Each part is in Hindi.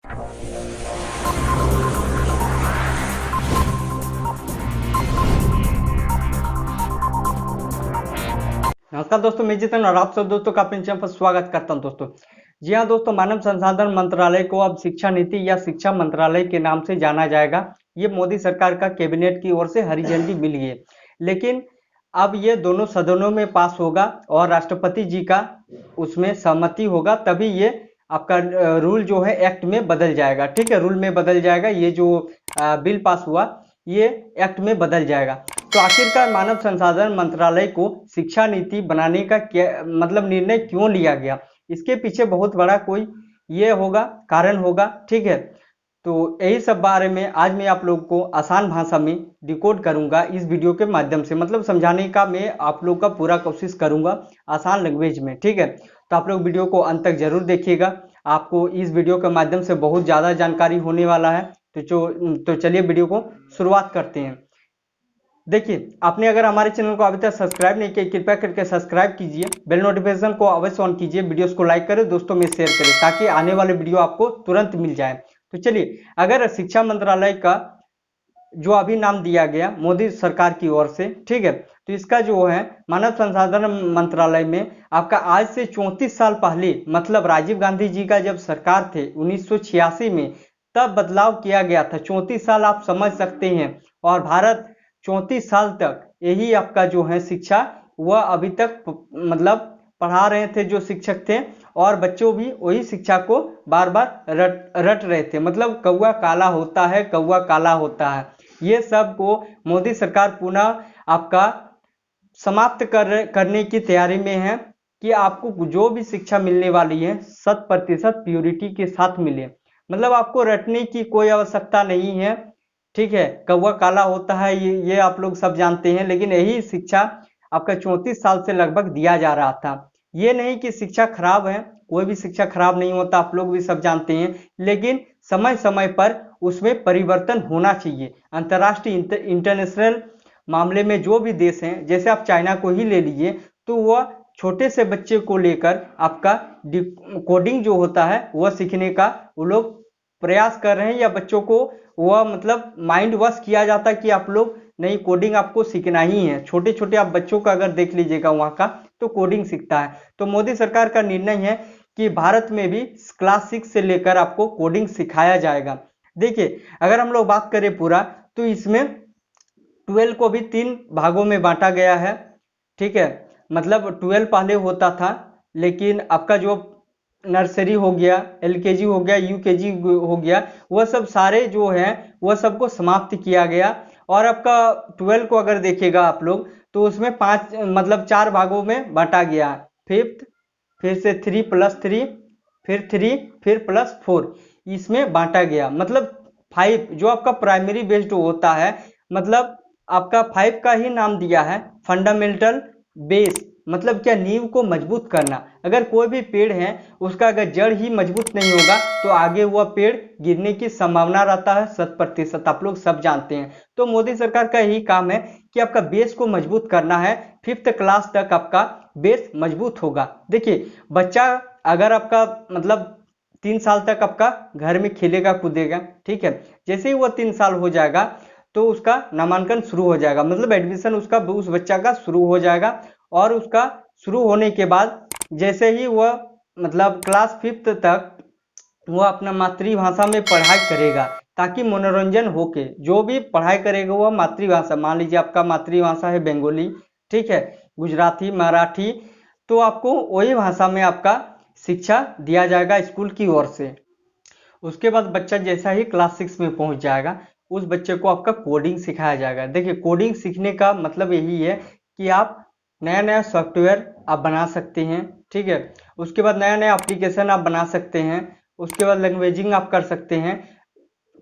नमस्कार दोस्तों, मैं जितन और आप सब दोस्तों का अपने चैनल पर स्वागत करता हूं। दोस्तों जी हाँ दोस्तों, मानव संसाधन मंत्रालय को अब शिक्षा नीति या शिक्षा मंत्रालय के नाम से जाना जाएगा। ये मोदी सरकार का कैबिनेट की ओर से हरी झंडी मिल गई है, लेकिन अब ये दोनों सदनों में पास होगा और राष्ट्रपति जी का उसमें सहमति होगा, तभी ये आपका रूल जो है एक्ट में बदल जाएगा। ठीक है, रूल में बदल जाएगा। ये जो बिल पास हुआ ये एक्ट में बदल जाएगा। तो आखिरकार मानव संसाधन मंत्रालय को शिक्षा नीति बनाने का क्या मतलब निर्णय क्यों लिया गया, इसके पीछे बहुत बड़ा कोई ये होगा, कारण होगा। ठीक है, तो यही सब बारे में आज मैं आप लोगों को आसान भाषा में डिकोड करूंगा इस वीडियो के माध्यम से, मतलब समझाने का मैं आप लोग का पूरा कोशिश करूंगा आसान लैंग्वेज में। ठीक है, तो आप लोग वीडियो को अंत तक जरूर देखिएगा, आपको इस वीडियो के माध्यम से बहुत ज़्यादा जानकारी होने वाला है। तो चलिए वीडियो को शुरुआत करते हैं। देखिए, आपने अगर हमारे चैनल को अभी तक सब्सक्राइब नहीं किया, कृपया करके सब्सक्राइब कीजिए, बेल नोटिफिकेशन को अवश्य ऑन कीजिए, वीडियोस को लाइक करें, दोस्तों में शेयर करें, ताकि आने वाले वीडियो आपको तुरंत मिल जाए। तो चलिए, अगर शिक्षा मंत्रालय का जो अभी नाम दिया गया मोदी सरकार की ओर से, ठीक है, तो इसका जो है मानव संसाधन मंत्रालय में आपका आज से 34 साल पहले, मतलब राजीव गांधी जी का जब सरकार थे 1986 में, तब बदलाव किया गया था। 34 साल आप समझ सकते हैं, और भारत 34 साल तक यही आपका जो है शिक्षा वह अभी तक मतलब पढ़ा रहे थे जो शिक्षक थे, और बच्चों भी वही शिक्षा को बार बार रट रहे थे। मतलब कौवा काला होता है, कौवा काला होता है, ये सब को मोदी सरकार पुनः आपका समाप्त करने की तैयारी में है कि आपको जो भी शिक्षा मिलने वाली है 100% प्योरिटी के साथ मिले। मतलब आपको रटने की कोई आवश्यकता नहीं है। ठीक है, कौवा काला होता है ये आप लोग सब जानते हैं, लेकिन यही शिक्षा आपका 34 साल से लगभग दिया जा रहा था। ये नहीं कि शिक्षा खराब है, कोई भी शिक्षा खराब नहीं होता, आप लोग भी सब जानते हैं, लेकिन समय समय पर उसमें परिवर्तन होना चाहिए। अंतर्राष्ट्रीय इंटरनेशनल मामले में जो भी देश हैं, जैसे आप चाइना को ही ले लीजिए, तो वह छोटे से बच्चे को लेकर आपका कोडिंग जो होता है वह सीखने का वो लोग प्रयास कर रहे हैं, या बच्चों को वह मतलब माइंड वॉश किया जाता है कि आप लोग नहीं, कोडिंग आपको सीखना ही है। छोटे छोटे आप बच्चों का अगर देख लीजिएगा वहाँ का, तो कोडिंग सीखता है। तो मोदी सरकार का निर्णय है कि भारत में भी क्लास 6 से लेकर आपको कोडिंग सिखाया जाएगा। देखिए, अगर हम लोग बात करें पूरा, तो इसमें 12 को भी 3 भागों में बांटा गया है। ठीक है, मतलब 12 पहले होता था, लेकिन आपका जो नर्सरी हो गया, एलकेजी हो गया, यूकेजी हो गया, वह सब सारे जो हैं वह सबको समाप्त किया गया। और आपका 12 को अगर देखिएगा आप लोग, तो उसमें 5 मतलब 4 भागों में बांटा गया। 5th, फिर से 3+3, फिर 3, फिर +4, इसमें बांटा गया। मतलब 5 जो आपका प्राइमरी बेस्ड होता है, मतलब आपका 5 का ही नाम दिया है फंडामेंटल बेस, मतलब क्या, नींव को मजबूत करना। अगर कोई भी पेड़ है उसका अगर जड़ ही मजबूत नहीं होगा तो आगे वह पेड़ गिरने की संभावना रहता है 100%, आप लोग सब जानते हैं। तो मोदी सरकार का यही काम है कि आपका बेस को मजबूत करना है। 5th क्लास तक आपका बेस मजबूत होगा। देखिए, बच्चा अगर आपका मतलब 3 साल तक आपका घर में खेलेगा कूदेगा, ठीक है, जैसे ही वह 3 साल हो जाएगा तो उसका नामांकन शुरू हो जाएगा, मतलब एडमिशन उसका उस बच्चा का शुरू हो जाएगा। और उसका शुरू होने के बाद जैसे ही वह मतलब क्लास 5th तक वह अपना मातृभाषा में पढ़ाई करेगा, ताकि मनोरंजन होके जो भी पढ़ाई करेगा वह मातृभाषा, मान लीजिए आपका मातृभाषा है बंगाली, ठीक है, गुजराती, मराठी, तो आपको वही भाषा में आपका शिक्षा दिया जाएगा स्कूल की ओर से। उसके बाद बच्चा जैसा ही क्लास 6 में पहुंच जाएगा, उस बच्चे को आपका कोडिंग सिखाया जाएगा। देखिए, कोडिंग सीखने का मतलब यही है कि आप नया नया सॉफ्टवेयर आप बना सकते हैं। ठीक है, उसके बाद नया नया एप्लीकेशन आप बना सकते हैं, उसके बाद लैंग्वेजिंग आप कर सकते हैं।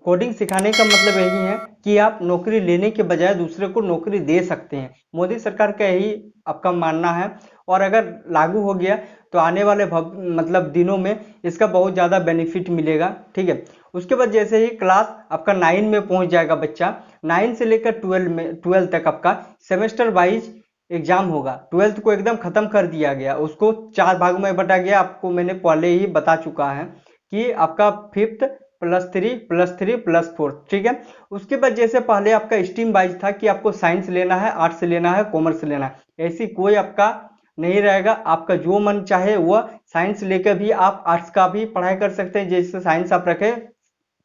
कोडिंग सिखाने का मतलब यही है कि आप नौकरी लेने के बजाय दूसरे को नौकरी दे सकते हैं। मोदी सरकार का यही आपका मानना है, और अगर लागू हो गया तो आने वाले मतलब दिनों में इसका बहुत ज़्यादा बेनिफिट मिलेगा। ठीक है, उसके बाद जैसे ही क्लास आपका 9 में पहुंच जाएगा बच्चा, 9 से लेकर 12 तक आपका सेमेस्टर वाइज एग्जाम होगा। 12th को एकदम खत्म कर दिया गया, उसको 4 भाग में बटा गया। आपको मैंने पहले ही बता चुका है कि आपका 5th +3 +3 +4, ठीक है। उसके बाद जैसे पहले आपका स्ट्रीम वाइज था कि आपको साइंस लेना है, आर्ट्स लेना है, कॉमर्स लेना है, ऐसी कोई आपका नहीं रहेगा। आपका जो मन चाहे वह साइंस लेकर भी आप आर्ट्स का भी पढ़ाई कर सकते हैं। जैसे साइंस आप रखें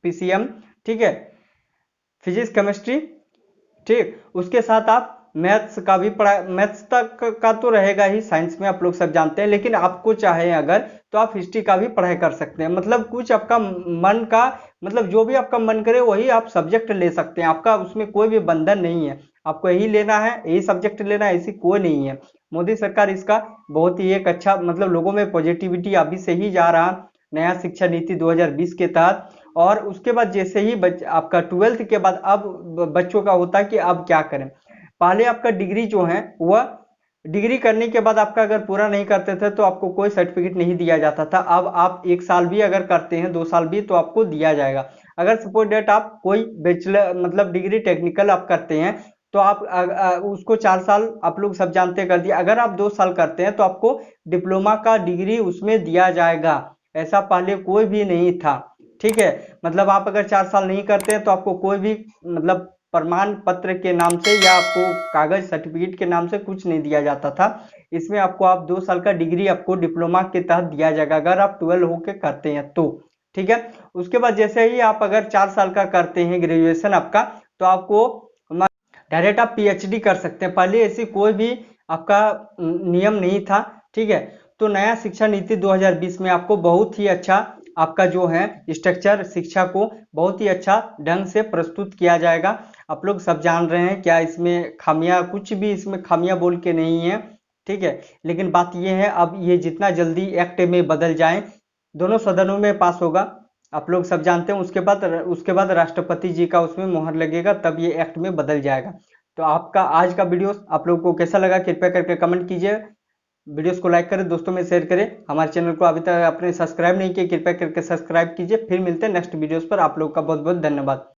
पीसीएम, ठीक है, फिजिक्स केमिस्ट्री, ठीक, उसके साथ आप मैथ्स का भी पढ़ा, मैथ्स तक का तो रहेगा ही साइंस में, आप लोग सब जानते हैं, लेकिन आपको चाहे अगर तो आप हिस्ट्री का भी पढ़ाई कर सकते हैं। मतलब कुछ आपका मन का, मतलब जो भी आपका मन करे वही आप सब्जेक्ट ले सकते हैं, आपका उसमें कोई भी बंधन नहीं है। आपको यही लेना है, यही सब्जेक्ट लेना है, ऐसी कोई नहीं है। मोदी सरकार इसका बहुत ही एक अच्छा, मतलब लोगों में पॉजिटिविटी अभी से ही जा रहा, नया शिक्षा नीति 2020 के तहत। और उसके बाद जैसे ही आपका 12th के बाद अब बच्चों का होता है कि अब क्या करें। पहले आपका डिग्री जो है वह डिग्री करने के बाद आपका अगर पूरा नहीं करते थे तो आपको कोई सर्टिफिकेट नहीं दिया जाता था। अब आप 1 साल भी अगर करते हैं, 2 साल भी, तो आपको दिया जाएगा। अगर सपोज डेट आप कोई बैचलर मतलब डिग्री टेक्निकल आप करते हैं तो आप उसको 4 साल आप लोग सब जानते कर दिया। अगर आप 2 साल करते हैं तो आपको डिप्लोमा का डिग्री उसमें दिया जाएगा। ऐसा पहले कोई भी नहीं था, ठीक है। मतलब आप अगर 4 साल नहीं करते हैं तो आपको कोई भी मतलब प्रमाण पत्र के नाम से या आपको कागज सर्टिफिकेट के नाम से कुछ नहीं दिया जाता था। इसमें आपको आप 2 साल का डिग्री आपको डिप्लोमा के तहत दिया जाएगा अगर आप 12 होके करते हैं तो, ठीक है। उसके बाद जैसे ही आप अगर 4 साल का करते हैं ग्रेजुएशन आपका, तो आपको डायरेक्ट आप पीएचडी कर सकते हैं। पहले ऐसी कोई भी आपका नियम नहीं था, ठीक है। तो नया शिक्षा नीति 2020 में आपको बहुत ही अच्छा आपका जो है स्ट्रक्चर शिक्षा को बहुत ही अच्छा ढंग से प्रस्तुत किया जाएगा। आप लोग सब जान रहे हैं, क्या इसमें खामियां, कुछ भी इसमें खामियां बोल के नहीं है, ठीक है। लेकिन बात यह है अब ये जितना जल्दी एक्ट में बदल जाए, दोनों सदनों में पास होगा, आप लोग सब जानते हैं। उसके बाद राष्ट्रपति जी का उसमें मोहर लगेगा, तब ये एक्ट में बदल जाएगा। तो आपका आज का वीडियो आप लोग को कैसा लगा कृपया करके कमेंट कीजिए। वीडियोस को लाइक करें, दोस्तों में शेयर करें। हमारे चैनल को अभी तक आपने सब्सक्राइब नहीं किया, कृपया करके सब्सक्राइब कीजिए। फिर मिलते हैं नेक्स्ट वीडियोस पर। आप लोग का बहुत बहुत धन्यवाद।